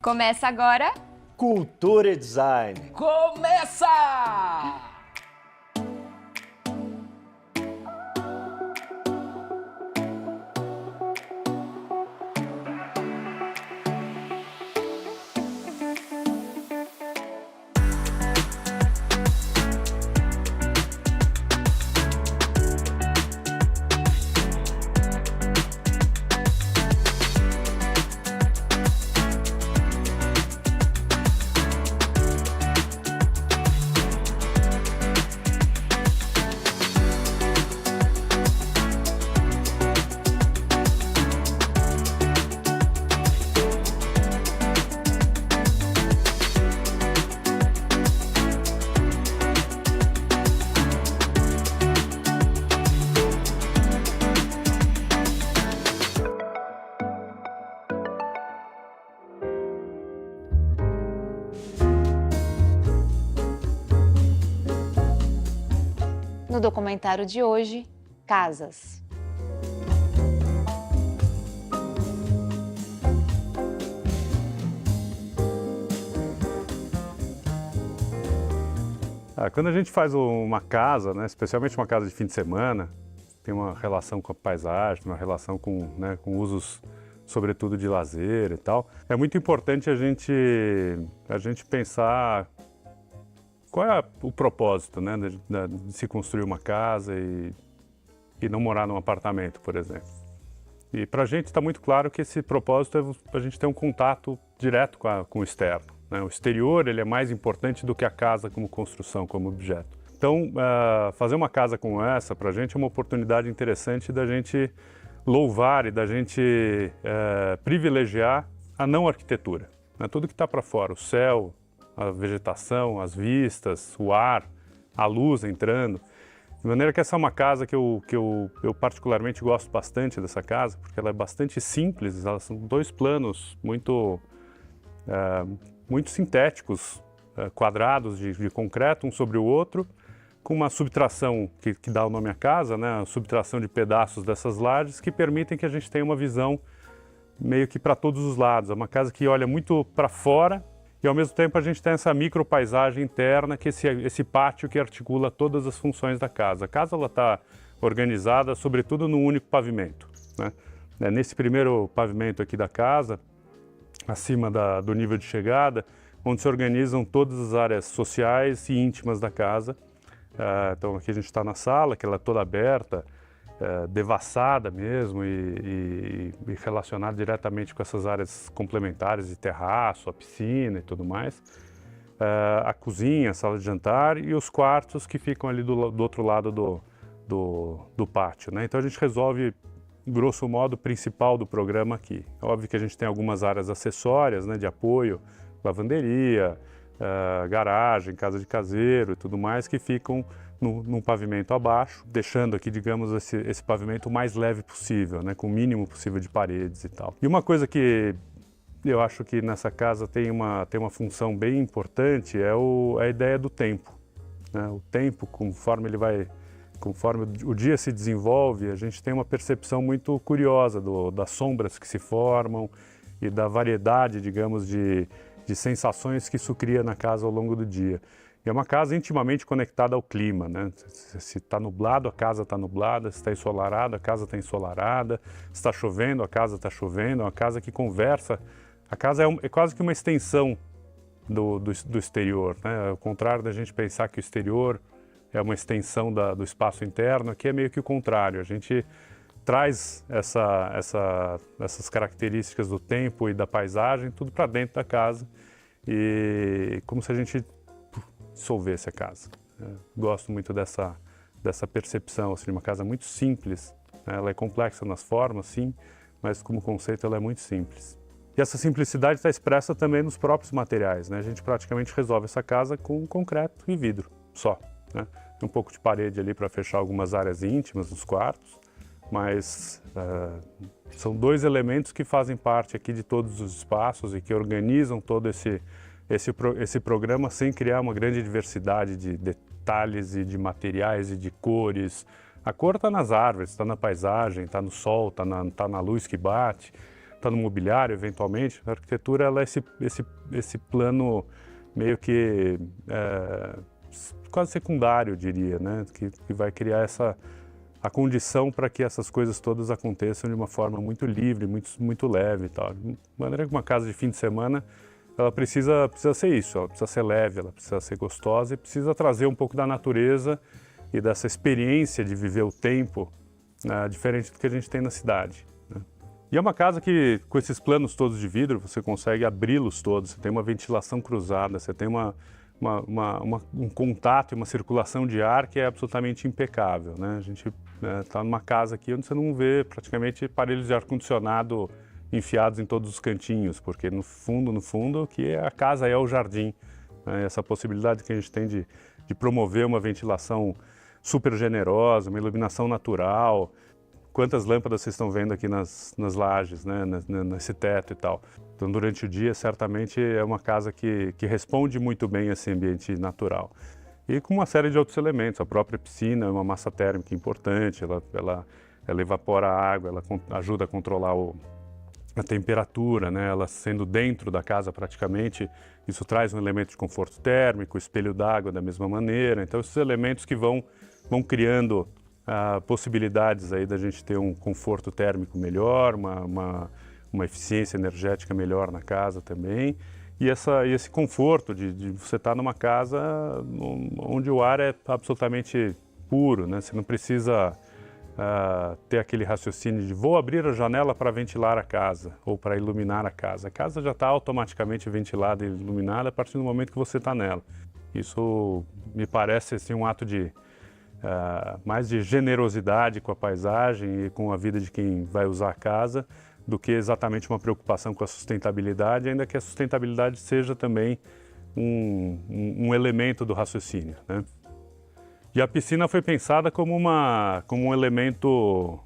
Começa agora. Cultura e Design. Começa! No documentário de hoje, Casas. Quando a gente faz uma casa, né, especialmente uma casa de fim de semana, tem uma relação com a paisagem, uma relação com usos, sobretudo, de lazer e tal. É muito importante a gente pensar qual é o propósito, né, de se construir uma casa e não morar num apartamento, por exemplo. E para a gente está muito claro que esse propósito é a gente ter um contato direto com o externo, né? O exterior ele é mais importante do que a casa como construção, como objeto. Então, fazer uma casa como essa, para a gente, é uma oportunidade interessante da gente louvar e da gente privilegiar a não arquitetura, né? Tudo que está para fora, o céu, a vegetação, as vistas, o ar, a luz entrando. De maneira que essa é uma casa que eu particularmente gosto bastante dessa casa, porque ela é bastante simples, elas são dois planos muito sintéticos, quadrados de concreto, um sobre o outro, com uma subtração que dá o nome à casa, né? A subtração de pedaços dessas lajes que permitem que a gente tenha uma visão meio que para todos os lados. É uma casa que olha muito para fora, e ao mesmo tempo a gente tem essa micropaisagem interna, que esse pátio que articula todas as funções da casa. A casa está organizada sobretudo num único pavimento, né? Nesse primeiro pavimento aqui da casa, acima do nível de chegada, onde se organizam todas as áreas sociais e íntimas da casa. Então aqui a gente está na sala, que ela é toda aberta, devassada mesmo e relacionada diretamente com essas áreas complementares de terraço, a piscina e tudo mais. A cozinha, a sala de jantar e os quartos que ficam ali do outro lado do pátio, né? Então a gente resolve, grosso modo, o principal do programa aqui. É óbvio que a gente tem algumas áreas acessórias, né, de apoio, lavanderia, garagem, casa de caseiro e tudo mais, que ficam num pavimento abaixo, deixando aqui, digamos, esse pavimento o mais leve possível, né, com o mínimo possível de paredes e tal. E uma coisa que eu acho que nessa casa tem uma função bem importante é a ideia do tempo, né? O tempo, conforme o dia se desenvolve, a gente tem uma percepção muito curiosa das sombras que se formam e da variedade, digamos, de sensações que isso cria na casa ao longo do dia. E é uma casa intimamente conectada ao clima, né? Se está nublado, a casa está nublada, se está ensolarado, a casa está ensolarada, se está chovendo, a casa está chovendo, é uma casa que conversa. A casa é quase que uma extensão do exterior, né? Ao contrário da gente pensar que o exterior é uma extensão do espaço interno, aqui é meio que o contrário. A gente traz essas características do tempo e da paisagem tudo para dentro da casa, e como se a gente dissolvesse a casa. Gosto muito dessa percepção, assim, de uma casa muito simples, né? Ela é complexa nas formas, sim, mas como conceito ela é muito simples. E essa simplicidade está expressa também nos próprios materiais, né? A gente praticamente resolve essa casa com concreto e vidro, só, né? Tem um pouco de parede ali para fechar algumas áreas íntimas dos quartos, mas são dois elementos que fazem parte aqui de todos os espaços e que organizam todo esse programa sem criar uma grande diversidade de detalhes e de materiais e de cores. A cor está nas árvores, está na paisagem, está no sol, está na luz que bate, no mobiliário, eventualmente. A arquitetura ela é esse plano meio que quase secundário, eu diria, né? Que vai criar a condição para que essas coisas todas aconteçam de uma forma muito livre, muito leve e tal. De maneira que uma casa de fim de semana, ela precisa ser isso, ela precisa ser leve, ela precisa ser gostosa e precisa trazer um pouco da natureza e dessa experiência de viver o tempo, diferente do que a gente tem na cidade, né? E é uma casa que, com esses planos todos de vidro, você consegue abri-los todos, você tem uma ventilação cruzada, você tem um contato e uma circulação de ar que é absolutamente impecável, né? A gente está numa casa aqui onde você não vê praticamente aparelhos de ar-condicionado enfiados em todos os cantinhos, porque no fundo, que a casa é o jardim, né? Essa possibilidade que a gente tem de promover uma ventilação super generosa, uma iluminação natural. Quantas lâmpadas vocês estão vendo aqui nas lajes, né? Nesse teto e tal. Então, durante o dia, certamente é uma casa que responde muito bem a esse ambiente natural. E com uma série de outros elementos. A própria piscina é uma massa térmica importante, ela evapora a água, ela ajuda a controlar a temperatura, né? Ela sendo dentro da casa praticamente, isso traz um elemento de conforto térmico, espelho d'água da mesma maneira. Então, esses elementos que vão criando possibilidades aí da gente ter um conforto térmico melhor, uma eficiência energética melhor na casa também, e esse conforto de você estar numa casa onde o ar é absolutamente puro, né? Você não precisa ter aquele raciocínio de vou abrir a janela para ventilar a casa ou para iluminar a casa. A casa já está automaticamente ventilada e iluminada a partir do momento que você está nela. Isso me parece assim, um ato mais de generosidade com a paisagem e com a vida de quem vai usar a casa, do que exatamente uma preocupação com a sustentabilidade, ainda que a sustentabilidade seja também um elemento do raciocínio, né? E a piscina foi pensada como um elemento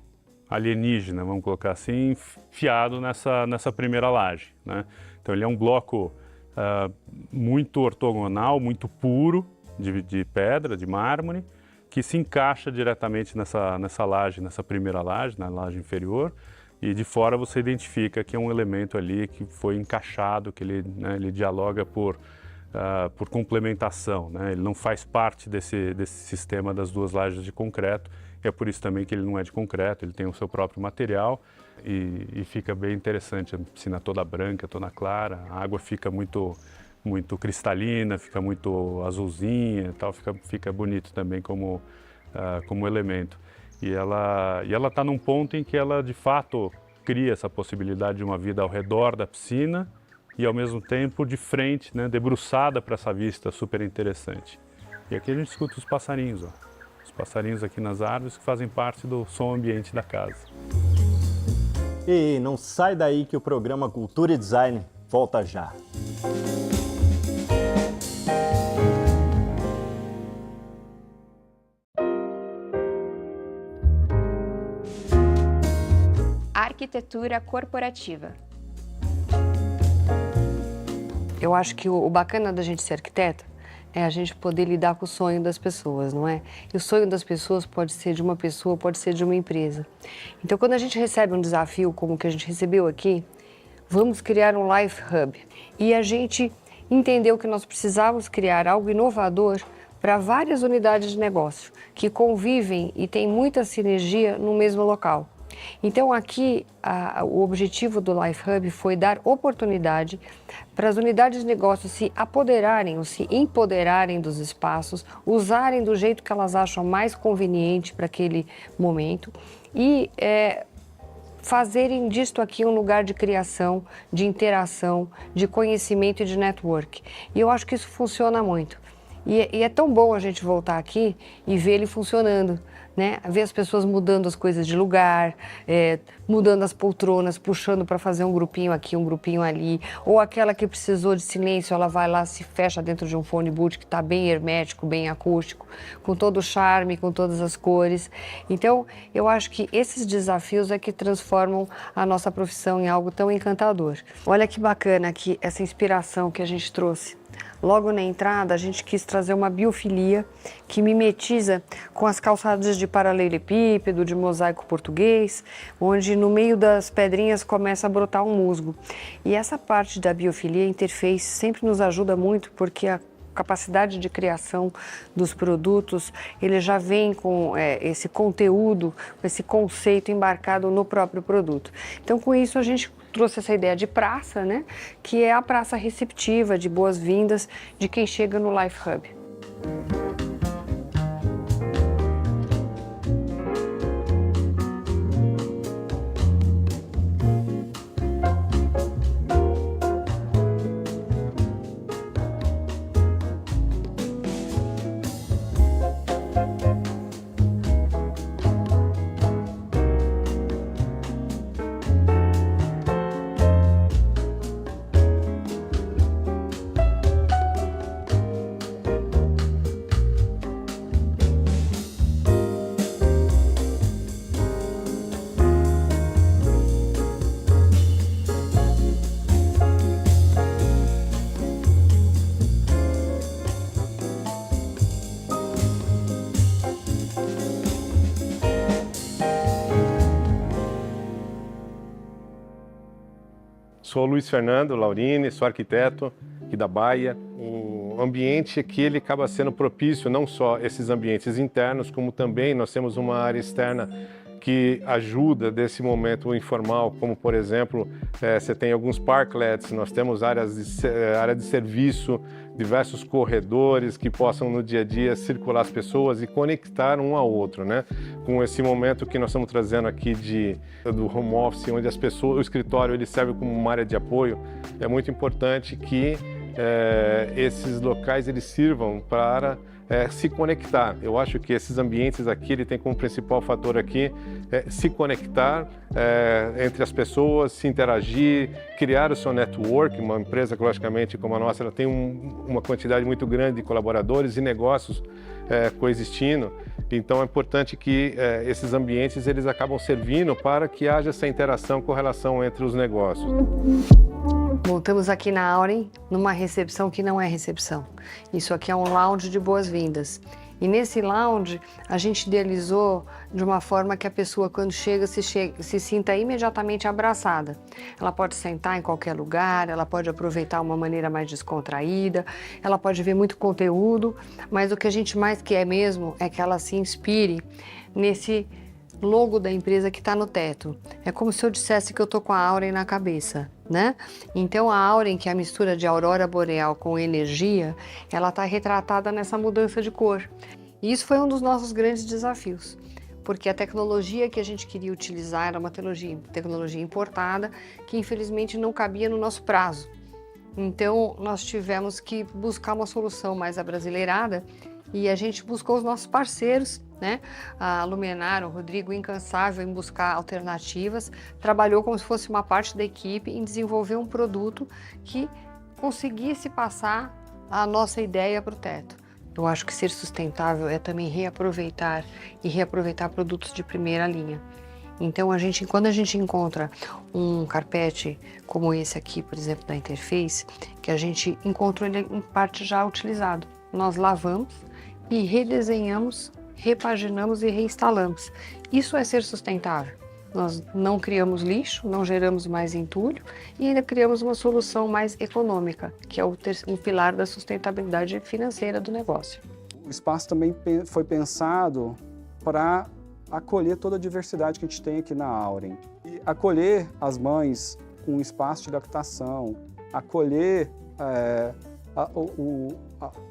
alienígena, vamos colocar assim, enfiado nessa primeira laje, né? Então ele é um bloco muito ortogonal, muito puro, de pedra, de mármore, que se encaixa diretamente nessa laje, nessa primeira laje, na laje inferior, e de fora você identifica que é um elemento ali que foi encaixado, que ele dialoga por complementação, né? Ele não faz parte desse sistema das duas lajes de concreto, e é por isso também que ele não é de concreto, ele tem o seu próprio material e fica bem interessante, a piscina toda branca, toda clara, a água fica muito cristalina, fica muito azulzinha e tal, fica bonito também como elemento. E ela está num ponto em que ela, de fato, cria essa possibilidade de uma vida ao redor da piscina e, ao mesmo tempo, de frente, né, debruçada para essa vista super interessante. E aqui a gente escuta os passarinhos, ó. Os passarinhos aqui nas árvores que fazem parte do som ambiente da casa. E não sai daí que o programa Cultura e Design volta já. Arquitetura corporativa. Eu acho que o bacana da gente ser arquiteto é a gente poder lidar com o sonho das pessoas, não é? E o sonho das pessoas pode ser de uma pessoa, pode ser de uma empresa. Então, quando a gente recebe um desafio como o que a gente recebeu aqui, vamos criar um Life Hub. E a gente entendeu que nós precisávamos criar algo inovador para várias unidades de negócio que convivem e têm muita sinergia no mesmo local. Então aqui o objetivo do Life Hub foi dar oportunidade para as unidades de negócio se apoderarem ou se empoderarem dos espaços, usarem do jeito que elas acham mais conveniente para aquele momento e fazerem disto aqui um lugar de criação, de interação, de conhecimento e de network. E eu acho que isso funciona muito. E é tão bom a gente voltar aqui e ver ele funcionando, né? Ver as pessoas mudando as coisas de lugar, mudando as poltronas, puxando para fazer um grupinho aqui, um grupinho ali. Ou aquela que precisou de silêncio, ela vai lá, se fecha dentro de um phone booth que está bem hermético, bem acústico, com todo o charme, com todas as cores. Então, eu acho que esses desafios é que transformam a nossa profissão em algo tão encantador. Olha que bacana aqui essa inspiração que a gente trouxe Logo na entrada, a gente quis trazer uma biofilia que mimetiza com as calçadas de paralelepípedo, de mosaico português, onde no meio das pedrinhas começa a brotar um musgo. E essa parte da biofilia, interface, sempre nos ajuda muito, porque a capacidade de criação dos produtos, ele já vem com esse conteúdo, esse conceito embarcado no próprio produto. Então, com isso, a gente trouxe essa ideia de praça, né? Que é a praça receptiva, de boas-vindas de quem chega no Life Hub. Sou Luiz Fernando Laurini, sou arquiteto aqui da Baia. O ambiente aqui ele acaba sendo propício, não só esses ambientes internos, como também nós temos uma área externa que ajuda desse momento informal, como por exemplo, você tem alguns parklets, nós temos área de serviço, diversos corredores que possam no dia a dia circular as pessoas e conectar um ao outro, né? Com esse momento que nós estamos trazendo aqui do home office, onde as pessoas, o escritório ele serve como uma área de apoio, é muito importante que esses locais eles sirvam para se conectar. Eu acho que esses ambientes aqui, ele tem como principal fator aqui se conectar entre as pessoas, se interagir, criar o seu network. Uma empresa, logicamente, como a nossa, ela tem uma quantidade muito grande de colaboradores e negócios coexistindo. Então é importante que esses ambientes eles acabam servindo para que haja essa interação, correlação entre os negócios. Voltamos aqui na Auren, numa recepção que não é recepção. Isso aqui é um lounge de boas-vindas. E nesse lounge, a gente idealizou de uma forma que a pessoa, quando chega, se sinta imediatamente abraçada. Ela pode sentar em qualquer lugar, ela pode aproveitar uma maneira mais descontraída, ela pode ver muito conteúdo, mas o que a gente mais quer mesmo é que ela se inspire nesse logo da empresa que está no teto. É como se eu dissesse que eu tô com a Auren na cabeça, né? Então a Auren, que é a mistura de aurora boreal com energia, ela está retratada nessa mudança de cor. E isso foi um dos nossos grandes desafios, porque a tecnologia que a gente queria utilizar era uma tecnologia importada que infelizmente não cabia no nosso prazo. Então nós tivemos que buscar uma solução mais abrasileirada e a gente buscou os nossos parceiros, né? A Lumenar, o Rodrigo, incansável em buscar alternativas, trabalhou como se fosse uma parte da equipe em desenvolver um produto que conseguisse passar a nossa ideia para o teto. Eu acho que ser sustentável é também reaproveitar produtos de primeira linha. Então, quando a gente encontra um carpete como esse aqui, por exemplo, da Interface, que a gente encontrou ele em parte já utilizado, nós lavamos e redesenhamos, repaginamos e reinstalamos. Isso é ser sustentável. Nós não criamos lixo, não geramos mais entulho e ainda criamos uma solução mais econômica, que é um pilar da sustentabilidade financeira do negócio. O espaço também foi pensado para acolher toda a diversidade que a gente tem aqui na Auren. E acolher as mães com um espaço de lactação, acolher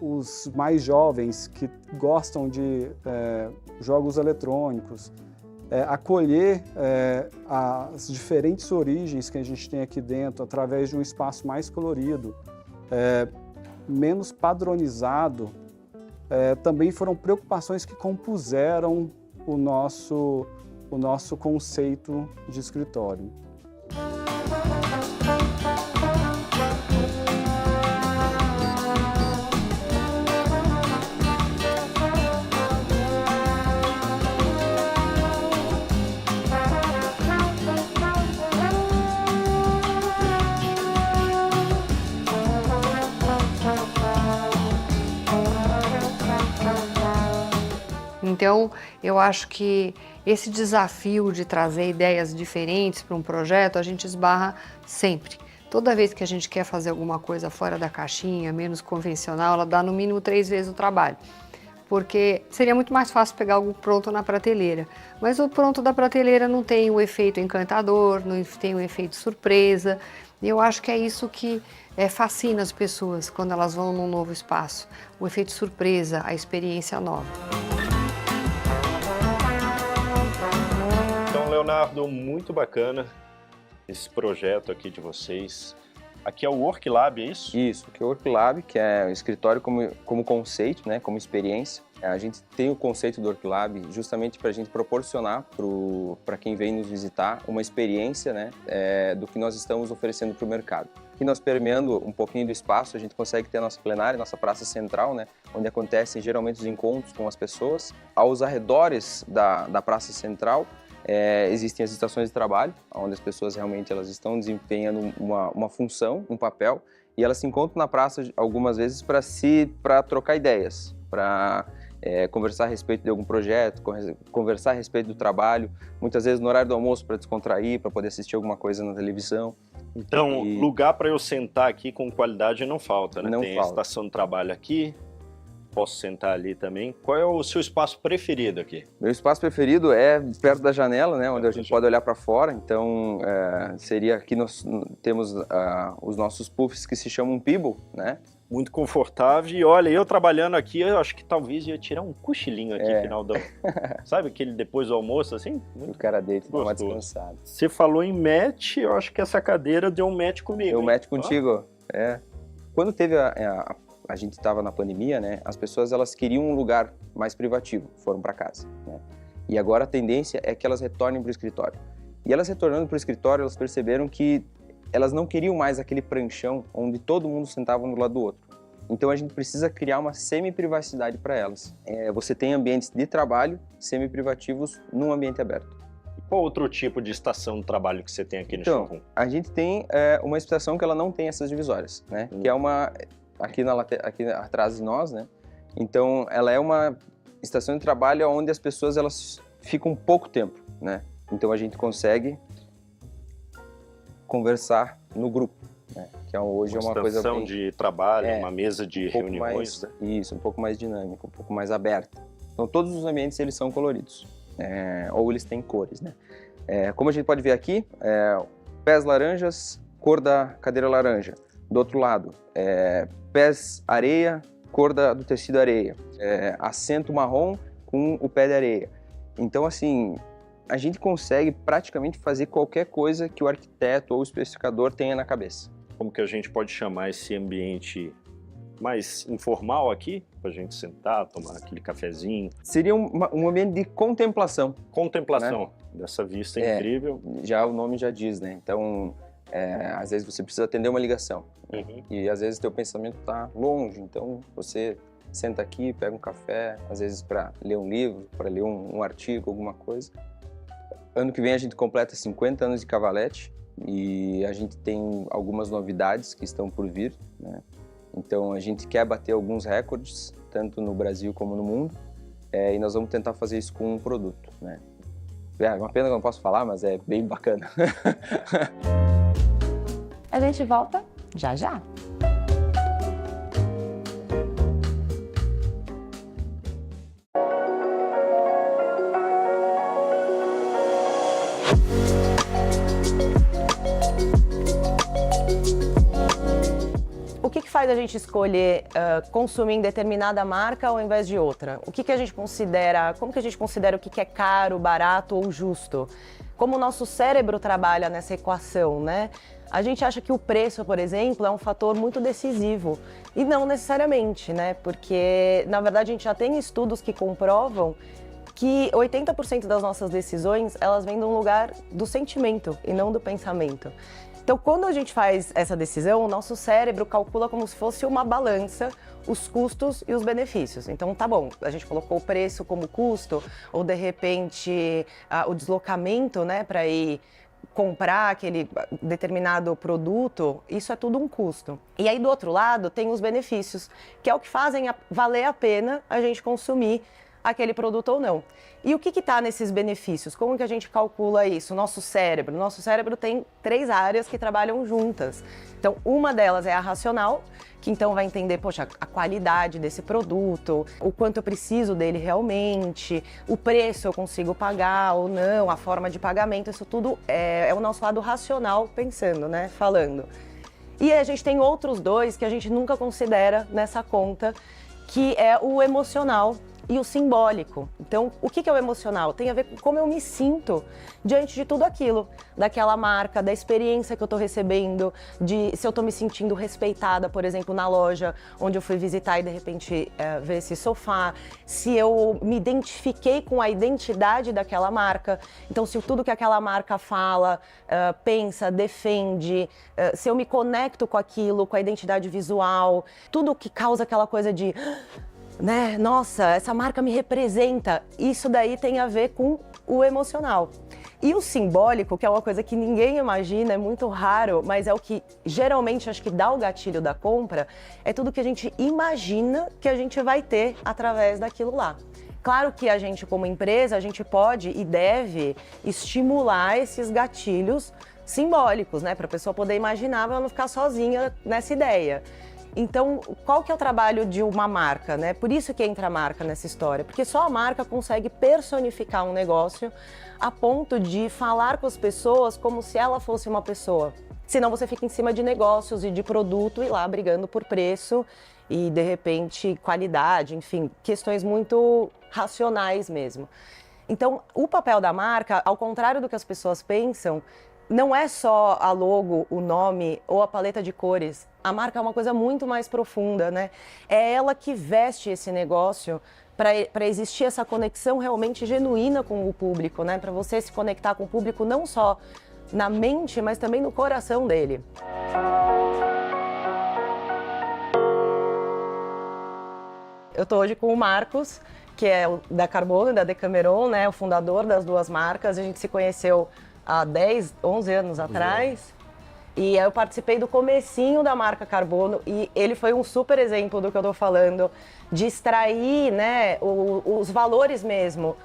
os mais jovens que gostam de jogos eletrônicos, acolher as diferentes origens que a gente tem aqui dentro através de um espaço mais colorido, menos padronizado, também foram preocupações que compuseram o nosso conceito de escritório. Então, eu acho que esse desafio de trazer ideias diferentes para um projeto, a gente esbarra sempre. Toda vez que a gente quer fazer alguma coisa fora da caixinha, menos convencional, ela dá no mínimo 3 vezes o trabalho. Porque seria muito mais fácil pegar algo pronto na prateleira. Mas o pronto da prateleira não tem o efeito encantador, não tem o efeito surpresa. E eu acho que é isso que fascina as pessoas quando elas vão num novo espaço. O efeito surpresa, a experiência nova. Então, Leonardo, muito bacana esse projeto aqui de vocês. Aqui é o WorkLab, é isso? Isso, aqui é o WorkLab, que é o escritório como conceito, né, como experiência. A gente tem o conceito do WorkLab justamente para a gente proporcionar para quem vem nos visitar uma experiência, né, do que nós estamos oferecendo para o mercado. Aqui nós permeando um pouquinho do espaço, a gente consegue ter a nossa plenária, nossa praça central, né, onde acontecem geralmente os encontros com as pessoas. Aos arredores da praça central, existem as estações de trabalho, onde as pessoas realmente elas estão desempenhando uma função, um papel, e elas se encontram na praça algumas vezes para trocar ideias, para conversar a respeito de algum projeto, conversar a respeito do trabalho, muitas vezes no horário do almoço para descontrair, para poder assistir alguma coisa na televisão. Então, lugar para eu sentar aqui com qualidade não falta, né? Não Tem falta. a estação de trabalho aqui, posso sentar ali também. Qual é o seu espaço preferido aqui? Meu espaço preferido é perto da janela, né, onde a gente pode olhar para fora. Então, seria aqui nós temos os nossos puffs que se chamam Pebble, né? Muito confortável. E olha, eu trabalhando aqui, eu acho que talvez ia tirar um cochilinho aqui no final do... Sabe aquele depois do almoço, assim? O cara deita, dá uma gostoso. descansada. Você falou em match, eu acho que essa cadeira deu um match comigo. Deu hein? match contigo, Quando teve a gente estava na pandemia, né? As pessoas elas queriam um lugar mais privativo, foram para casa, né? E agora a tendência é que elas retornem para o escritório. E elas retornando para o escritório, elas perceberam que elas não queriam mais aquele pranchão onde todo mundo sentava um do lado do outro. Então a gente precisa criar uma semi-privacidade para elas. Você tem ambientes de trabalho semi-privativos num ambiente aberto. E qual outro tipo de estação de trabalho que você tem aqui no Então, showroom? a gente tem uma estação que ela não tem essas divisórias, né? Que é uma aqui atrás de nós, né? Então ela é uma estação de trabalho onde as pessoas elas ficam pouco tempo, né? Então a gente consegue conversar no grupo, né? Que hoje é uma coisa bem... de trabalho, uma mesa de reuniões, né? Isso, um pouco mais dinâmico, um pouco mais aberta. Então todos os ambientes eles são coloridos, ou eles têm cores, né? Como a gente pode ver aqui, pés laranjas, cor da cadeira laranja. Do outro lado, pés areia, cor do tecido areia. Assento marrom com o pé de areia. Então, assim, a gente consegue praticamente fazer qualquer coisa que o arquiteto ou o especificador tenha na cabeça. Como que a gente pode chamar esse ambiente mais informal aqui? Pra gente sentar, tomar aquele cafezinho. Seria um ambiente de contemplação. Contemplação, né? Dessa vista incrível. Já o nome já diz, né? Então, às vezes você precisa atender uma ligação. Uhum. E às vezes teu pensamento está longe, então você senta aqui, pega um café, às vezes para ler um livro, para ler um artigo, alguma coisa. Ano que vem a gente completa 50 anos de Cavalete e a gente tem algumas novidades que estão por vir, né? Então a gente quer bater alguns recordes, tanto no Brasil como no mundo, e nós vamos tentar fazer isso com um produto, né? É uma pena que eu não posso falar, mas é bem bacana. A gente volta já já. O que faz a gente escolher consumir em determinada marca ao invés de outra? O que a gente considera, como que a gente considera o que é caro, barato ou justo? Como o nosso cérebro trabalha nessa equação, né? A gente acha que o preço, por exemplo, é um fator muito decisivo. E não necessariamente, né? Porque, na verdade, a gente já tem estudos que comprovam que 80% das nossas decisões, elas vêm de um lugar do sentimento e não do pensamento. Então, quando a gente faz essa decisão, o nosso cérebro calcula como se fosse uma balança os custos e os benefícios. Então, tá bom, a gente colocou o preço como custo, ou de repente o deslocamento, né, para ir comprar aquele determinado produto, isso é tudo um custo. E aí, do outro lado, tem os benefícios, que é o que fazem valer a pena a gente consumir aquele produto ou não. E o que está nesses benefícios? Como que a gente calcula isso? Nosso cérebro tem 3 áreas que trabalham juntas. Então, uma delas é a racional, que então vai entender, poxa, a qualidade desse produto, o quanto eu preciso dele realmente, o preço eu consigo pagar ou não, a forma de pagamento, isso tudo é o nosso lado racional pensando, né, falando. E a gente tem outros 2 que a gente nunca considera nessa conta, que é o emocional e o simbólico. Então, o que é o emocional? Tem a ver com como eu me sinto diante de tudo aquilo, daquela marca, da experiência que eu estou recebendo, de se eu estou me sentindo respeitada, por exemplo, na loja onde eu fui visitar e de repente ver esse sofá, se eu me identifiquei com a identidade daquela marca, então se tudo que aquela marca fala, pensa, defende, se eu me conecto com aquilo, com a identidade visual, tudo que causa aquela coisa de... né? Nossa, essa marca me representa. Isso daí tem a ver com o emocional. E o simbólico, que é uma coisa que ninguém imagina, é muito raro, mas é o que geralmente acho que dá o gatilho da compra, é tudo que a gente imagina que a gente vai ter através daquilo lá. Claro que a gente, como empresa, a gente pode e deve estimular esses gatilhos simbólicos, né? Para a pessoa poder imaginar, para ela não ficar sozinha nessa ideia. Então, qual que é o trabalho de uma marca, né? Por isso que entra a marca nessa história, porque só a marca consegue personificar um negócio a ponto de falar com as pessoas como se ela fosse uma pessoa. Senão você fica em cima de negócios e de produto e lá brigando por preço e, de repente, qualidade, enfim, questões muito racionais mesmo. Então, o papel da marca, ao contrário do que as pessoas pensam, não é só a logo, o nome ou a paleta de cores. A marca é uma coisa muito mais profunda, né? É ela que veste esse negócio para existir essa conexão realmente genuína com o público, né? Para você se conectar com o público não só na mente, mas também no coração dele. Eu estou hoje com o Marcos, que é da Carbono e da Decameron, né? O fundador das 2 marcas. A gente se conheceu há 10, 11 anos atrás. E eu participei do comecinho da marca Carbono e ele foi um super exemplo do que eu tô falando, de extrair, né, os valores mesmo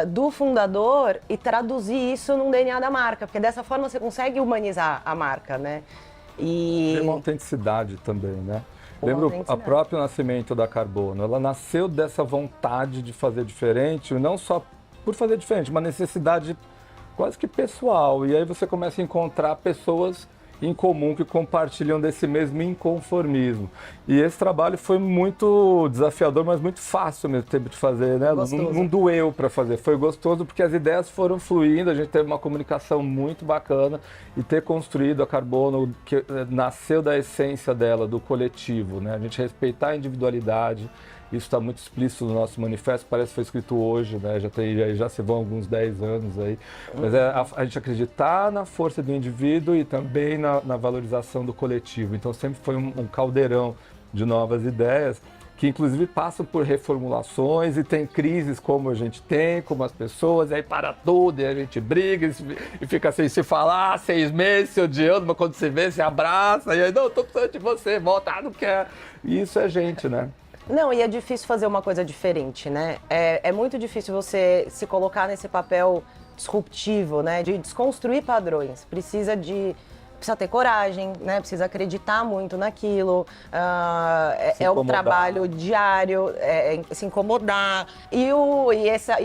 do fundador e traduzir isso num DNA da marca, porque dessa forma você consegue humanizar a marca, né? E... tem uma autenticidade também, né? Lembro o próprio nascimento da Carbono, ela nasceu dessa vontade de fazer diferente, não só por fazer diferente, uma necessidade quase que pessoal. E aí você começa a encontrar pessoas em comum que compartilham desse mesmo inconformismo. E esse trabalho foi muito desafiador, mas muito fácil ao mesmo tempo de fazer, né? Não doeu para fazer, foi gostoso porque as ideias foram fluindo, a gente teve uma comunicação muito bacana e ter construído a Carbono, que nasceu da essência dela, do coletivo, né? A gente respeitar a individualidade. Isso está muito explícito no nosso manifesto, parece que foi escrito hoje, né? Já se vão alguns 10 anos aí. Mas é a gente acreditar na força do indivíduo e também na valorização do coletivo. Então sempre foi um caldeirão de novas ideias, que inclusive passam por reformulações e tem crises como a gente tem, como as pessoas, e aí para tudo, e a gente briga e fica sem se falar, 6 meses se odiando, mas quando se vê, se abraça, e aí, não, tô precisando de você, volta, não quer. E isso é gente, né? Não, e é difícil fazer uma coisa diferente, né? É muito difícil você se colocar nesse papel disruptivo, né? De desconstruir padrões. Precisa ter coragem, né? Precisa acreditar muito naquilo. É um trabalho diário, se incomodar. E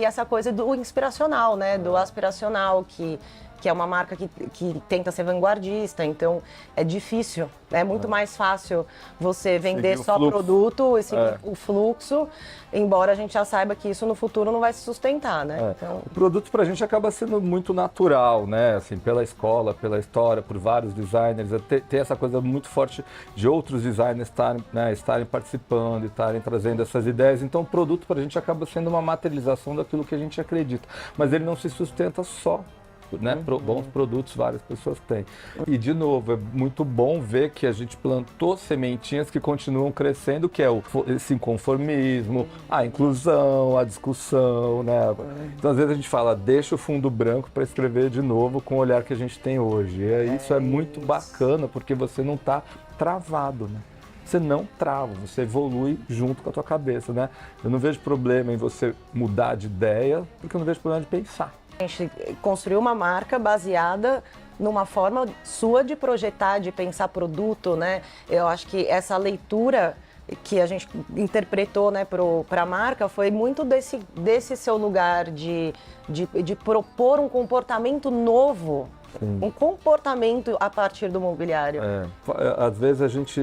essa coisa do inspiracional, né? Do aspiracional, que é uma marca que tenta ser vanguardista, então é difícil, é muito mais fácil você vender só produto e seguir o fluxo, embora a gente já saiba que isso no futuro não vai se sustentar, né? Então... O produto pra gente acaba sendo muito natural, né? Assim, pela escola, pela história, por vários designers, ter essa coisa muito forte de outros designers estarem participando e estarem trazendo essas ideias, então o produto pra gente acaba sendo uma materialização daquilo que a gente acredita, mas ele não se sustenta só, né? Bons produtos várias pessoas têm. E de novo, é muito bom ver que a gente plantou sementinhas que continuam crescendo, que é esse inconformismo, a inclusão, a discussão, né? Então às vezes a gente fala, deixa o fundo branco para escrever de novo com o olhar que a gente tem hoje. E isso é muito bacana porque você não está travado, né? você não trava, você evolui junto com a tua cabeça, né? Eu não vejo problema em você mudar de ideia, porque eu não vejo problema de pensar. A gente construiu uma marca baseada numa forma sua de projetar, de pensar produto, né? Eu acho que essa leitura que a gente interpretou, né, para a marca foi muito desse seu lugar de propor um comportamento novo. Sim. Um comportamento a partir do mobiliário. Às vezes a gente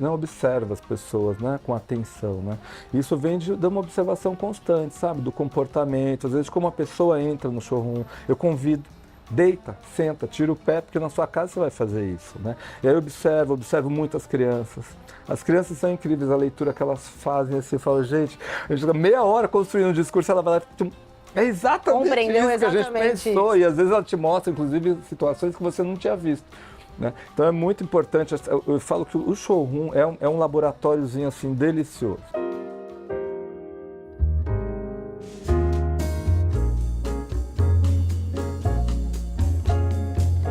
não observa as pessoas, né, com atenção, né? Isso vem de uma observação constante, sabe, do comportamento. Às vezes como a pessoa entra no showroom, eu convido, deita, senta, tira o pé, porque na sua casa você vai fazer isso, né? E aí eu observo muito as crianças. As crianças são incríveis, a leitura que elas fazem, assim, eu falo, gente, a gente fica meia hora construindo um discurso, ela vai lá... É exatamente Compreendeu isso que a gente pensou, e às vezes ela te mostra, inclusive, situações que você não tinha visto, né? Então é muito importante, eu falo que o showroom é um laboratóriozinho assim, delicioso.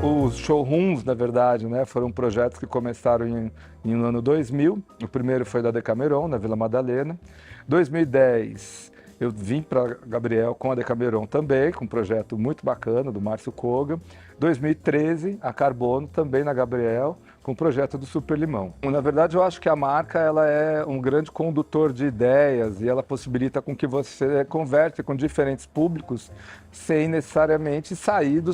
Os showrooms, na verdade, né, foram projetos que começaram no ano 2000, o primeiro foi da Decameron, na Vila Madalena, 2010... Eu vim para Gabriel com a Decameron também, com um projeto muito bacana do Márcio Koga. 2013, a Carbono também na Gabriel, com o projeto do Super Limão. Na verdade, eu acho que a marca ela é um grande condutor de ideias e ela possibilita com que você converse com diferentes públicos sem necessariamente sair do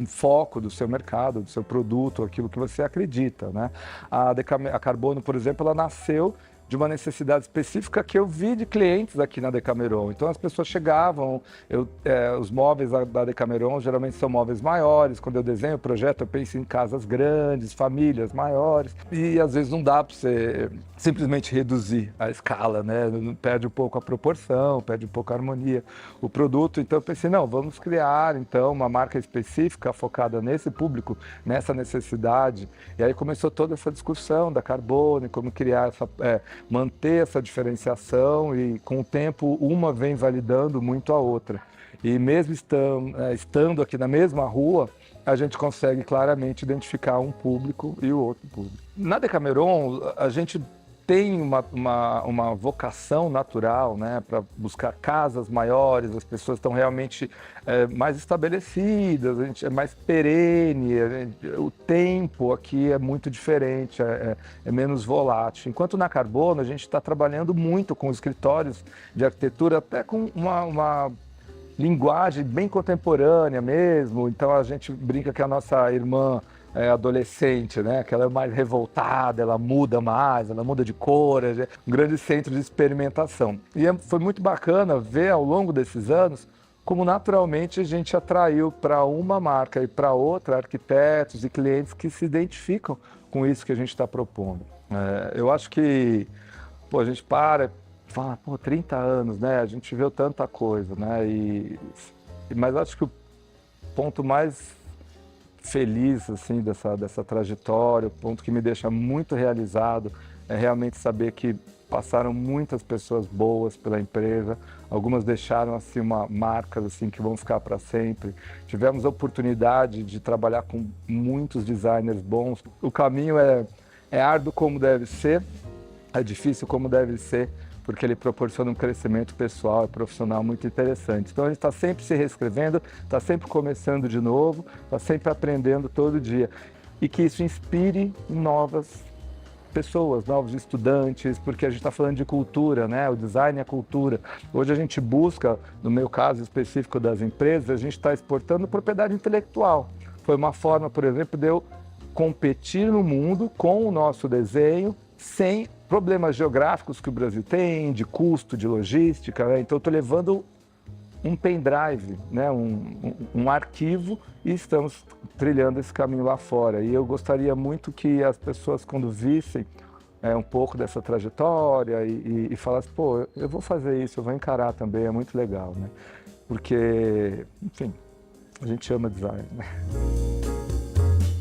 foco, do seu mercado, do seu produto, aquilo que você acredita, né? A Carbono, por exemplo, ela nasceu de uma necessidade específica que eu vi de clientes aqui na Decameron. Então as pessoas chegavam, os móveis da Decameron geralmente são móveis maiores, quando eu desenho o projeto eu penso em casas grandes, famílias maiores, e às vezes não dá para você simplesmente reduzir a escala, né? Perde um pouco a proporção, perde um pouco a harmonia, o produto. Então eu pensei, não, vamos criar então uma marca específica focada nesse público, nessa necessidade, e aí começou toda essa discussão da Carbono, como criar manter essa diferenciação, e com o tempo uma vem validando muito a outra. E mesmo estando aqui na mesma rua, a gente consegue claramente identificar um público e o outro público. Na Decameron, a gente tem uma vocação natural, né, para buscar casas maiores, as pessoas estão realmente mais estabelecidas, a gente é mais perene, o tempo aqui é muito diferente, é menos volátil. Enquanto na Carbono a gente está trabalhando muito com escritórios de arquitetura, até com uma linguagem bem contemporânea mesmo, então a gente brinca que a nossa irmã adolescente, né? Que ela é mais revoltada, ela muda mais, ela muda de cor, é um grande centro de experimentação. E foi muito bacana ver ao longo desses anos como naturalmente a gente atraiu para uma marca e para outra arquitetos e clientes que se identificam com isso que a gente está propondo. Eu acho que a gente fala, 30 anos, né? A gente viu tanta coisa, né? Mas acho que o ponto mais feliz assim dessa trajetória, o ponto que me deixa muito realizado é realmente saber que passaram muitas pessoas boas pela empresa, algumas deixaram assim marcas assim que vão ficar para sempre. Tivemos a oportunidade de trabalhar com muitos designers bons. O caminho é árduo como deve ser, é difícil como deve ser, porque ele proporciona um crescimento pessoal e profissional muito interessante. Então a gente está sempre se reescrevendo, está sempre começando de novo, está sempre aprendendo todo dia. E que isso inspire novas pessoas, novos estudantes, porque a gente está falando de cultura, né? O design é cultura. Hoje a gente busca, no meu caso específico das empresas, a gente está exportando propriedade intelectual. Foi uma forma, por exemplo, de eu competir no mundo com o nosso desenho, sem problemas geográficos que o Brasil tem, de custo, de logística, né? Então eu estou levando um pendrive, né? um arquivo, e estamos trilhando esse caminho lá fora. E eu gostaria muito que as pessoas, quando vissem um pouco dessa trajetória e falassem, eu vou fazer isso, eu vou encarar também, é muito legal, né? Porque, enfim, a gente ama design, né?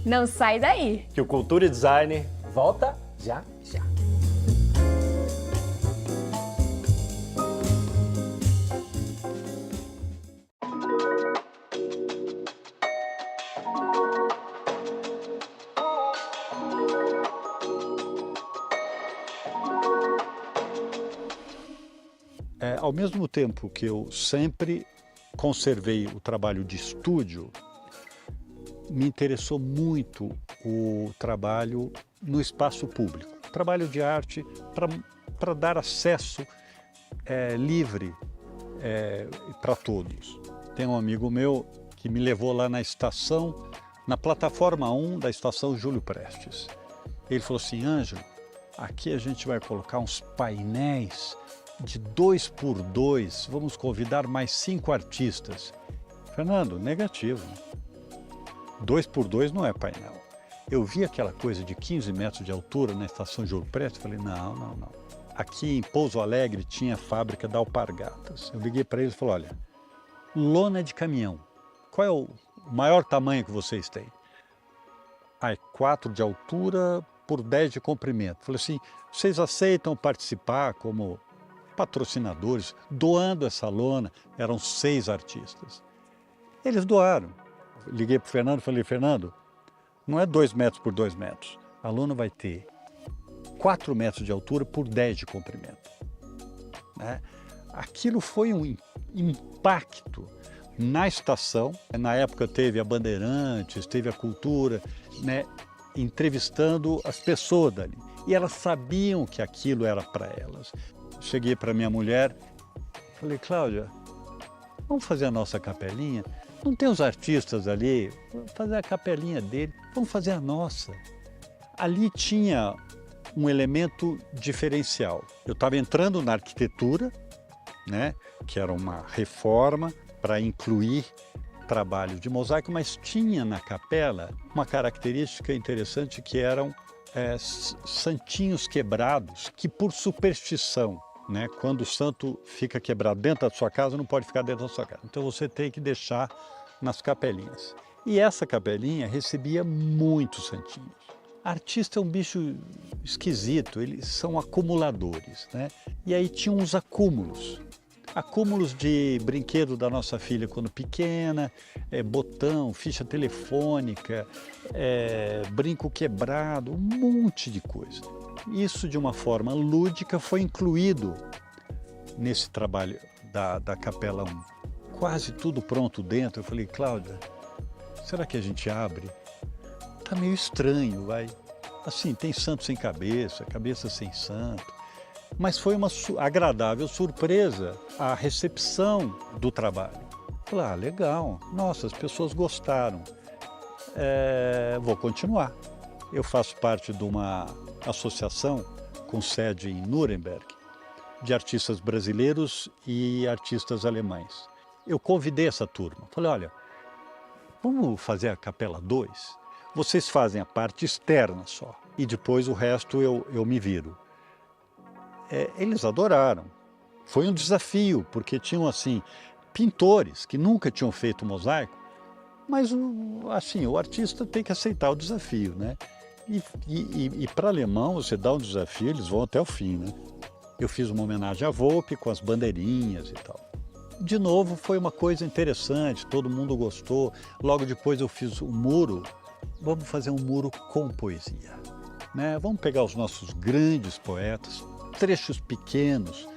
Não sai daí! Que o Cultura e Design volta já. Ao mesmo tempo que eu sempre conservei o trabalho de estúdio, me interessou muito o trabalho no espaço público. Trabalho de arte para dar acesso livre para todos. Tem um amigo meu que me levou lá na estação, na plataforma 1 da estação Júlio Prestes. Ele falou assim, Ângelo, aqui a gente vai colocar uns painéis de 2x2, vamos convidar mais 5 artistas. Fernando, negativo. 2x2 não é painel. Eu vi aquela coisa de 15 metros de altura na estação Júlio Prestes, falei, não. Aqui em Pouso Alegre tinha a fábrica da Alpargatas. Eu liguei para eles e falei, olha, lona de caminhão, qual é o maior tamanho que vocês têm? 4 de altura por 10 de comprimento. Falei assim, vocês aceitam participar como patrocinadores, doando essa lona? Eram 6 artistas. Eles doaram. Liguei para o Fernando e falei, Fernando, não é 2 metros por 2 metros. A lona vai ter 4 metros de altura por 10 de comprimento. Aquilo foi um impacto na estação. Na época teve a Bandeirantes, teve a Cultura, entrevistando as pessoas dali. E elas sabiam que aquilo era para elas. Cheguei para minha mulher, falei, Cláudia, vamos fazer a nossa capelinha? Não tem os artistas ali, vamos fazer a capelinha dele, vamos fazer a nossa. Ali tinha um elemento diferencial. Eu estava entrando na arquitetura, que era uma reforma para incluir trabalho de mosaico, mas tinha na capela uma característica interessante que eram santinhos quebrados, que por superstição, quando o santo fica quebrado dentro da sua casa, não pode ficar dentro da sua casa. Então você tem que deixar nas capelinhas. E essa capelinha recebia muitos santinhos. Artista é um bicho esquisito, eles são acumuladores, E aí tinha uns acúmulos. Acúmulos de brinquedo da nossa filha quando pequena, botão, ficha telefônica, brinco quebrado, um monte de coisa. Isso, de uma forma lúdica, foi incluído nesse trabalho da Capela 1. Quase tudo pronto dentro. Eu falei, Cláudia, será que a gente abre? Tá meio estranho, vai. Assim, tem santo sem cabeça, cabeça sem santo. Mas foi uma agradável surpresa a recepção do trabalho. Falei, legal, nossa, as pessoas gostaram. Vou continuar. Eu faço parte de uma associação com sede em Nuremberg, de artistas brasileiros e artistas alemães. Eu convidei essa turma. Falei, olha, vamos fazer a Capela 2? Vocês fazem a parte externa só, e depois o resto eu me viro. Eles adoraram. Foi um desafio, porque tinham, assim, pintores que nunca tinham feito mosaico, mas, assim, o artista tem que aceitar o desafio, E para alemão, você dá um desafio, eles vão até o fim, Eu fiz uma homenagem à Volpe com as bandeirinhas e tal. De novo, foi uma coisa interessante, todo mundo gostou. Logo depois eu fiz um muro. Vamos fazer um muro com poesia, Vamos pegar os nossos grandes poetas, trechos pequenos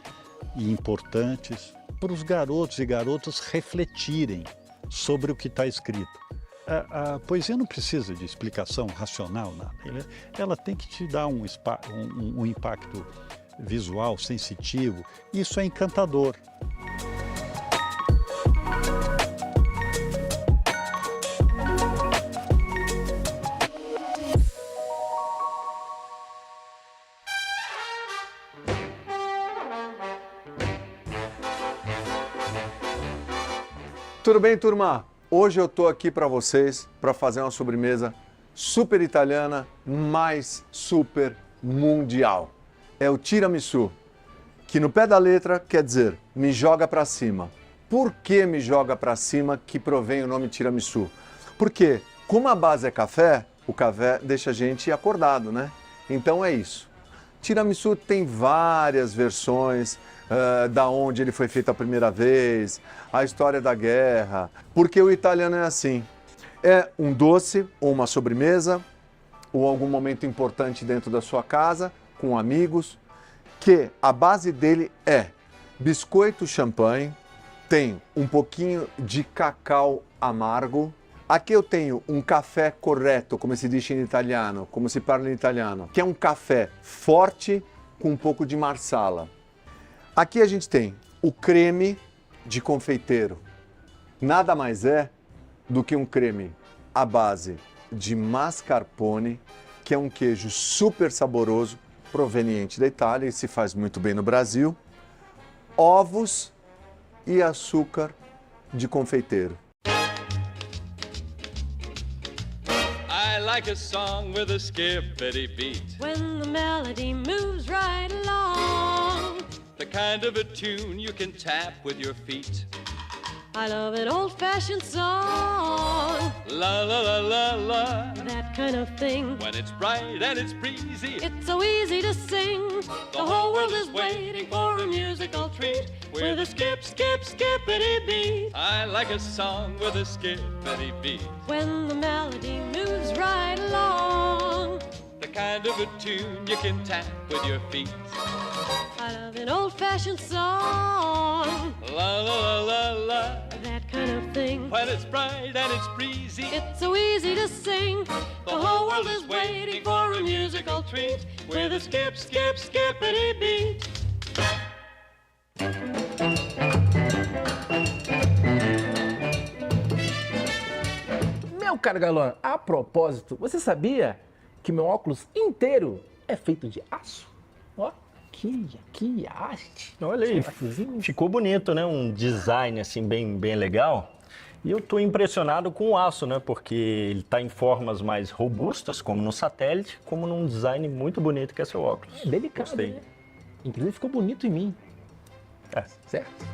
e importantes, para os garotos e garotas refletirem sobre o que está escrito. A poesia não precisa de explicação racional, nada. Ela tem que te dar um impacto visual, sensitivo. Isso é encantador. Tudo bem, turma? Hoje eu tô aqui para vocês para fazer uma sobremesa super italiana, mais super mundial. É o tiramisu, que no pé da letra quer dizer me joga para cima. Por que me joga para cima que provém o nome tiramisu? Porque como a base é café, o café deixa a gente acordado, Então é isso. Tiramisu tem várias versões, da onde ele foi feito a primeira vez, a história da guerra, porque o italiano é assim. É um doce ou uma sobremesa, ou algum momento importante dentro da sua casa, com amigos, que a base dele é biscoito champanhe, tenho um pouquinho de cacau amargo. Aqui eu tenho um café correto, como se diz em italiano, como se fala em italiano, que é um café forte com um pouco de marsala. Aqui a gente tem o creme de confeiteiro. Nada mais é do que um creme à base de mascarpone, que é um queijo super saboroso, proveniente da Itália e se faz muito bem no Brasil, ovos e açúcar de confeiteiro. I like a song with a skippity beat. When the melody moves right along. The kind of a tune you can tap with your feet. I love an old-fashioned song. La la la la la. That kind of thing. When it's bright and it's breezy. It's so easy to sing. The whole world is waiting for a musical treat. With a skip, skip, skippity beat. I like a song with a skippity beat. When the melody moves right along. The kind of a tune you can tap with your feet. I love an old-fashioned song. La la la la la. That kind of thing. When it's bright and it's breezy. It's so easy to sing. The whole world is waiting for a musical treat. With a skip, skip, skippity beat. Meu caro galã, a propósito, você sabia que meu óculos inteiro é feito de aço? Ó, que arte. Olha aí, ficou bonito, né? Um design assim bem legal. E eu tô impressionado com o aço, né? Porque ele tá em formas mais robustas, como no satélite, como num design muito bonito que é seu óculos. É delicado, Gostei. né? Inclusive ficou bonito em mim. É. Certo?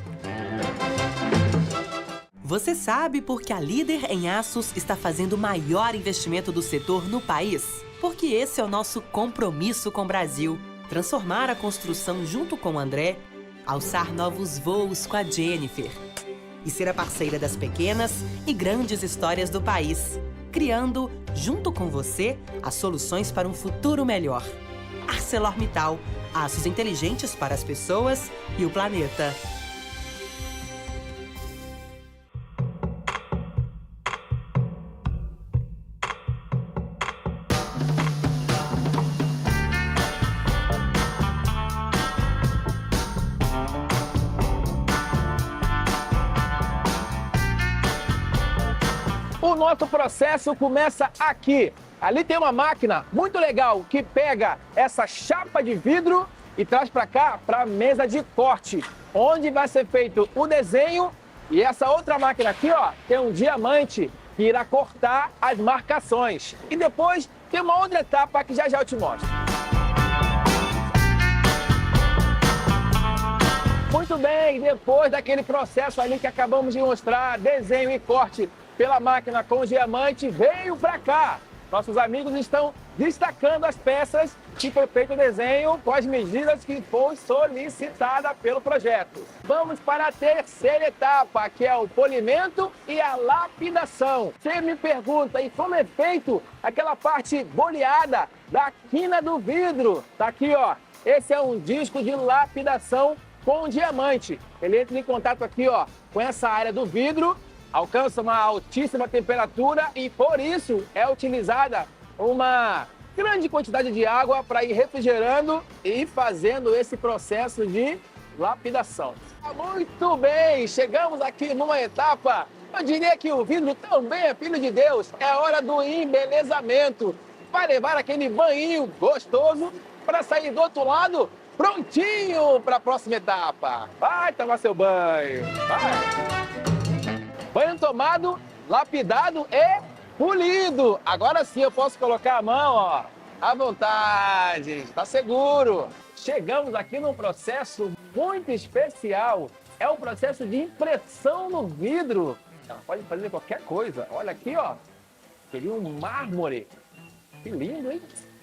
Você sabe por que a Líder em Aços está fazendo o maior investimento do setor no país? Porque esse é o nosso compromisso com o Brasil. Transformar a construção junto com o André, alçar novos voos com a Jennifer e ser a parceira das pequenas e grandes histórias do país, criando, junto com você, as soluções para um futuro melhor. ArcelorMittal, aços inteligentes para as pessoas e o planeta. O nosso processo começa aqui. Ali tem uma máquina muito legal que pega essa chapa de vidro e traz para cá, para a mesa de corte, onde vai ser feito o desenho. E essa outra máquina aqui, ó, tem um diamante que irá cortar as marcações. E depois tem uma outra etapa que já eu te mostro. Muito bem, depois daquele processo ali que acabamos de mostrar, desenho e corte pela máquina com diamante, veio para cá. Nossos amigos estão destacando as peças que foi feito o desenho com as medidas que foi solicitada pelo projeto. Vamos para a terceira etapa, que é o polimento e a lapidação. Você me pergunta, e como é feito aquela parte boleada da quina do vidro? Tá aqui, ó. Esse é um disco de lapidação com diamante. Ele entra em contato aqui, ó, com essa área do vidro, alcança uma altíssima temperatura e, por isso, é utilizada uma grande quantidade de água para ir refrigerando e fazendo esse processo de lapidação. Muito bem, chegamos aqui numa etapa, eu diria que o vidro também é filho de Deus. É hora do embelezamento. Vai levar aquele banhinho gostoso para sair do outro lado prontinho para a próxima etapa. Vai tomar seu banho. Vai. Banho tomado, lapidado e polido. Agora sim eu posso colocar a mão, ó, à vontade. Está seguro. Chegamos aqui num processo muito especial. É o processo de impressão no vidro. Ela pode fazer qualquer coisa. Olha aqui, ó. Queria um mármore. Que lindo, hein?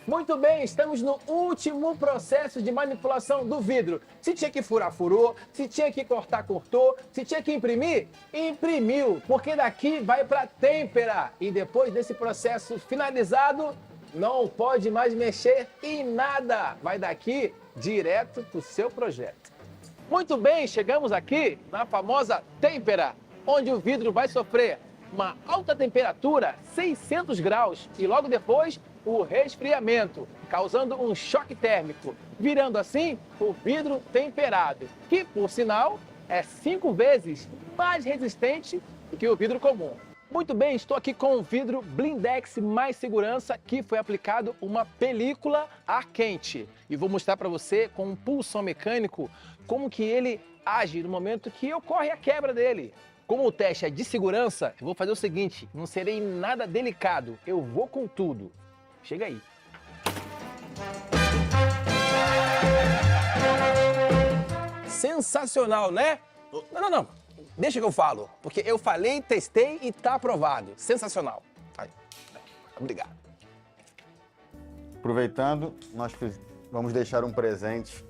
Muito bem, estamos no último processo de manipulação do vidro. Se tinha que furar, furou. Se tinha que cortar, cortou. Se tinha que imprimir, imprimiu. Porque daqui vai para têmpera. E depois desse processo finalizado, não pode mais mexer em nada. Vai daqui direto para o seu projeto. Muito bem, chegamos aqui na famosa têmpera, onde o vidro vai sofrer uma alta temperatura, 600 graus, e logo depois o resfriamento, causando um choque térmico, virando assim o vidro temperado, que, por sinal, é 5 vezes mais resistente do que o vidro comum. Muito bem, estou aqui com o vidro Blindex mais segurança, que foi aplicado uma película ar quente. E vou mostrar para você com um pulsão mecânico como que ele age no momento que ocorre a quebra dele. Como o teste é de segurança, eu vou fazer o seguinte, não serei nada delicado, eu vou com tudo. Chega aí. Sensacional, né? Não. Deixa que eu falo, porque eu falei, testei e tá aprovado. Sensacional. Aí. Obrigado. Aproveitando, nós vamos deixar um presente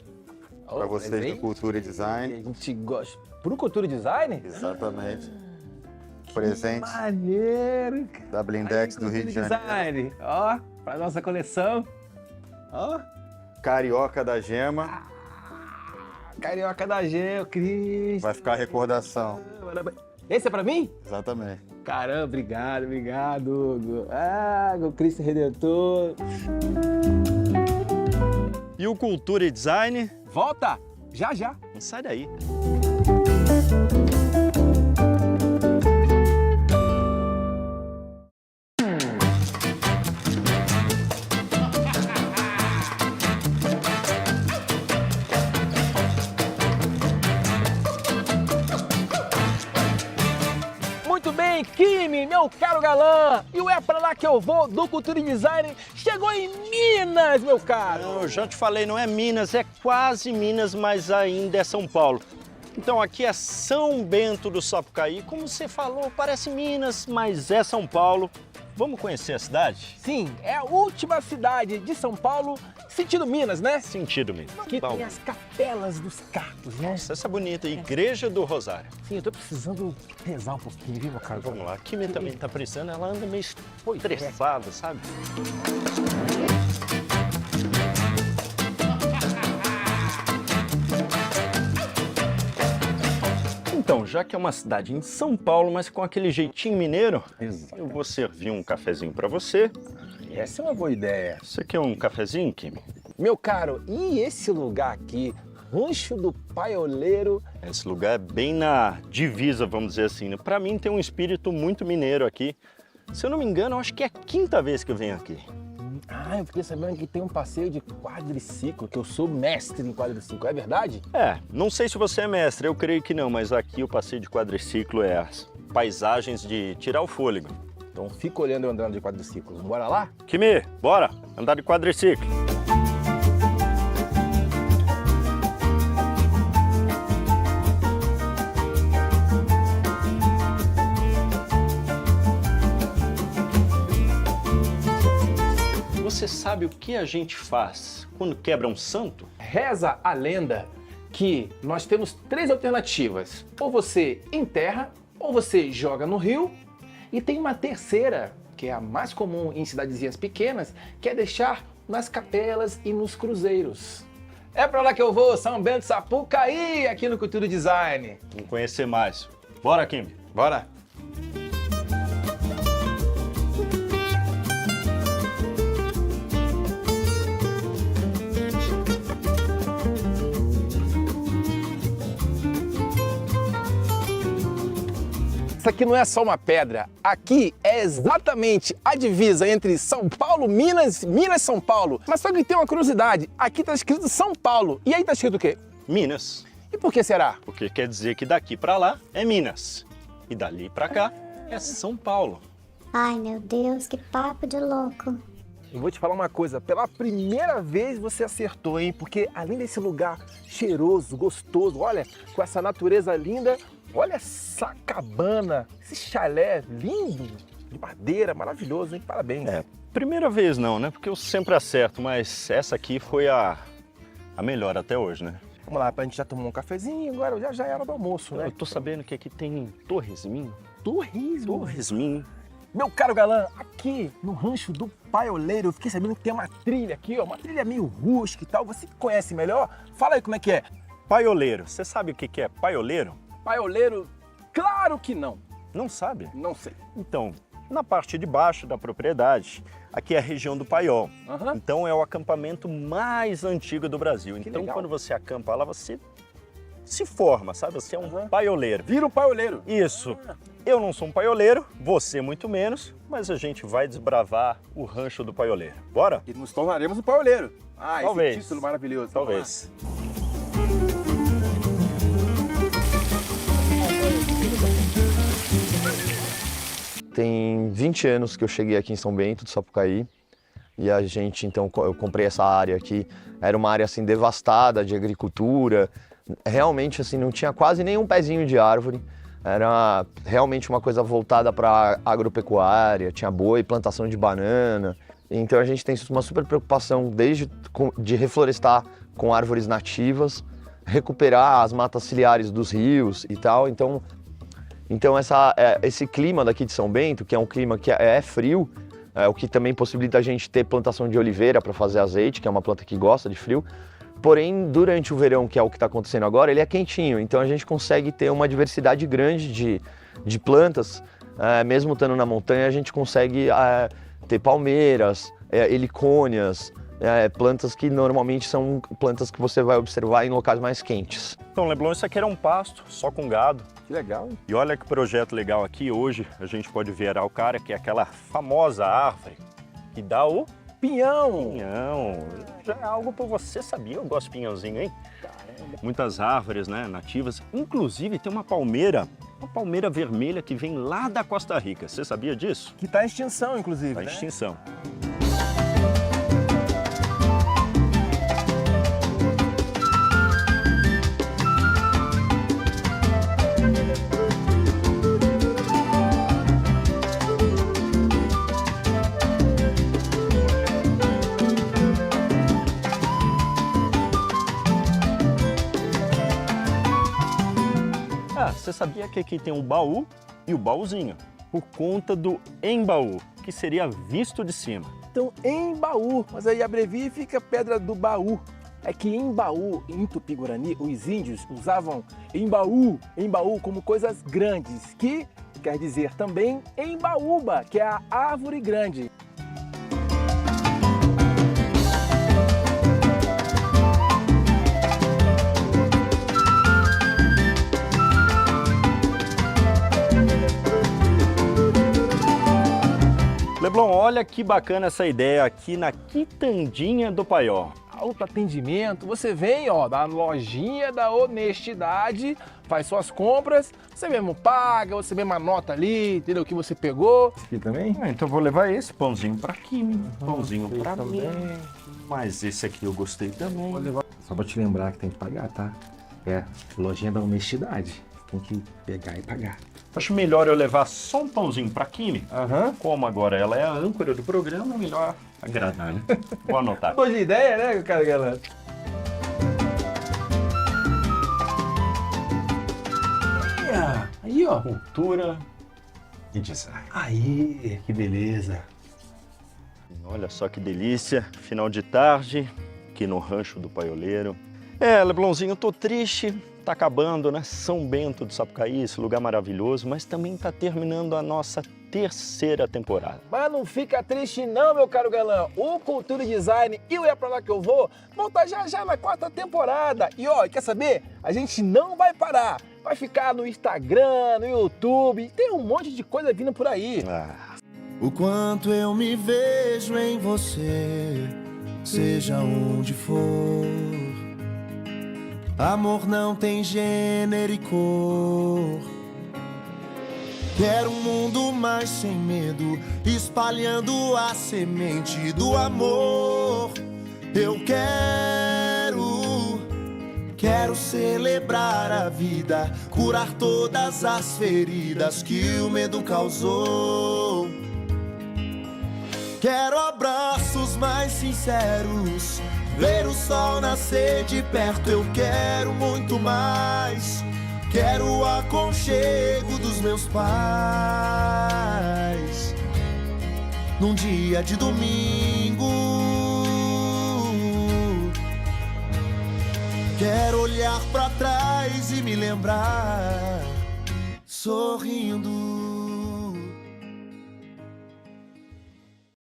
para vocês presente? do Cultura e Design. A gente gosta. Pro Cultura e Design? Exatamente. Presente Maneiro, cara. da Blindex do Rio de Janeiro. Design. Ó, pra nossa coleção. Ó. Carioca da Gema. Carioca da Gema, Cris. Vai ficar a recordação. Esse é pra mim? Exatamente. Caramba, obrigado, Hugo. Ah, o Cristo Redentor. E o Cultura e Design? Volta! Já. Não sai daí. Muito bem, Kimi, meu caro galã. E o É Pra Lá Que Eu Vou do Cultura e Design chegou em Minas, meu caro. Não, eu já te falei, não é Minas, é quase Minas, mas ainda é São Paulo. Então aqui é São Bento do Sapucaí. Como você falou, parece Minas, mas é São Paulo. Vamos conhecer a cidade? Sim, é a última cidade de São Paulo, sentido Minas, né? Sentido Minas. Que tem as capelas dos cactos, né? Nossa, essa bonita Igreja do Rosário. Sim, eu tô precisando rezar um pouquinho, viu, meu caro? Vamos lá, a Kimi também tá precisando, ela anda meio estressada, sabe? Então, já que é uma cidade em São Paulo, mas com aquele jeitinho mineiro, eu vou servir um cafezinho pra você. Essa é uma boa ideia. Você quer um cafezinho, Kimi? Meu caro, e esse lugar aqui, Rancho do Paioleiro? Esse lugar é bem na divisa, vamos dizer assim, né? Pra mim tem um espírito muito mineiro aqui. Se eu não me engano, eu acho que é a 5ª vez que eu venho aqui. Ah, eu fiquei sabendo que tem um passeio de quadriciclo, que eu sou mestre em quadriciclo, é verdade? É, não sei se você é mestre, eu creio que não, mas aqui o passeio de quadriciclo é as paisagens de tirar o fôlego. Então fica olhando eu andando de quadriciclo. Bora lá? Kimi, bora andar de quadriciclo. Você sabe o que a gente faz quando quebra um santo? Reza a lenda que nós temos 3 alternativas. Ou você enterra, ou você joga no rio, e tem uma terceira, que é a mais comum em cidadezinhas pequenas, que é deixar nas capelas e nos cruzeiros. É pra lá que eu vou, São Bento Sapucaí, aqui no Cultura Design. Vamos conhecer mais. Bora, Kimi. Bora. Isso aqui não é só uma pedra, aqui é exatamente a divisa entre São Paulo, Minas, São Paulo. Mas só que tem uma curiosidade, aqui tá escrito São Paulo, e aí tá escrito o quê? Minas. E por que será? Porque quer dizer que daqui pra lá é Minas, e dali pra cá é São Paulo. Ai, meu Deus, que papo de louco. Eu vou te falar uma coisa, pela primeira vez você acertou, hein? Porque além desse lugar cheiroso, gostoso, olha, com essa natureza linda, olha essa cabana, esse chalé lindo, de madeira, maravilhoso, hein? Parabéns. É, primeira vez não, né? Porque eu sempre acerto, mas essa aqui foi a melhor até hoje, né? Vamos lá, a gente já tomou um cafezinho, agora já era do almoço, né? Eu tô sabendo que aqui tem torresminho. Torresminho? Torresminho. Meu caro galã, aqui no Rancho do Paioleiro, eu fiquei sabendo que tem uma trilha aqui, ó, uma trilha meio rústica e tal. Você que conhece melhor, fala aí como é que é. Paioleiro. Você sabe o que é paioleiro? Paioleiro, claro que não. Não sabe? Não sei. Então, na parte de baixo da propriedade, aqui é a região do Paiol. Então é o acampamento mais antigo do Brasil. Então legal. Quando você acampa lá, você se forma, sabe? Você é um paioleiro. Vira um paioleiro. Isso. Eu não sou um paioleiro, você muito menos, mas a gente vai desbravar o rancho do paioleiro. Bora? E nos tornaremos um paioleiro. Ah, Talvez. esse título maravilhoso. Talvez. Tem 20 anos que eu cheguei aqui em São Bento do Sapucaí e a gente, então, eu comprei essa área aqui. Era uma área, assim, devastada de agricultura. Realmente, assim, não tinha quase nenhum pezinho de árvore. Era realmente uma coisa voltada para agropecuária, tinha boi, plantação de banana. Então a gente tem uma super preocupação desde de reflorestar com árvores nativas, recuperar as matas ciliares dos rios e tal. Então esse clima daqui de São Bento, que é um clima que é frio, o que também possibilita a gente ter plantação de oliveira para fazer azeite, que é uma planta que gosta de frio. Porém, durante o verão, que é o que está acontecendo agora, ele é quentinho, então a gente consegue ter uma diversidade grande de plantas. Mesmo estando na montanha, a gente consegue ter palmeiras, helicônias, plantas que normalmente são plantas que você vai observar em locais mais quentes. Então, Leblon, isso aqui era um pasto só com gado. Que legal. E olha que projeto legal aqui. Hoje a gente pode ver a araucária, que é aquela famosa árvore que dá o pinhão. Pinhão. Já é algo para você sabia. Eu gosto de pinhãozinho, hein? Caramba. Muitas árvores, né, nativas. Inclusive tem uma palmeira vermelha que vem lá da Costa Rica. Você sabia disso? Que está em extinção, inclusive, Está em extinção. Você sabia que aqui tem um baú e o baúzinho? Por conta do embaú, que seria visto de cima. Então, embaú, mas aí abrevia e fica Pedra do Baú. É que embaú, em Tupi-Guarani, os índios usavam embaú como coisas grandes, que quer dizer também embaúba, que é a árvore grande. Leblon, olha que bacana essa ideia aqui na Quitandinha do Paiol. Autoatendimento, você vem, ó, da lojinha da honestidade, faz suas compras, você mesmo paga, você mesmo anota ali, entendeu, o que você pegou. Aqui também? Então eu vou levar esse pãozinho pra aqui, pãozinho pra mim. Mas esse aqui eu gostei também. Vou levar. Só pra te lembrar que tem que pagar, tá? É, lojinha da honestidade, tem que pegar e pagar. Acho melhor eu levar só um pãozinho pra Kimi. Como agora ela é a âncora do programa, é melhor agradar, né? Vou anotar. Boa de ideia, né, cara, galera? Aí, ó. Cultura e design. Aí, que beleza. Olha só que delícia. Final de tarde, aqui no Rancho do Paioleiro. Leblonzinho, eu tô triste. Tá acabando, né? São Bento do Sapucaí, esse lugar maravilhoso, mas também tá terminando a nossa terceira temporada. Mas não fica triste não, meu caro galã. O Cultura e Design e o É Pra Lá Que Eu Vou vão estar já na 4ª temporada. E ó, quer saber? A gente não vai parar. Vai ficar no Instagram, no YouTube, tem um monte de coisa vindo por aí. O quanto eu me vejo em você, seja onde for. Amor não tem gênero e cor. Quero um mundo mais sem medo, espalhando a semente do amor. Eu quero celebrar a vida, curar todas as feridas que o medo causou. Quero abraços mais sinceros, ver o sol nascer de perto. Eu quero muito mais. Quero o aconchego dos meus pais num dia de domingo. Quero olhar pra trás e me lembrar sorrindo.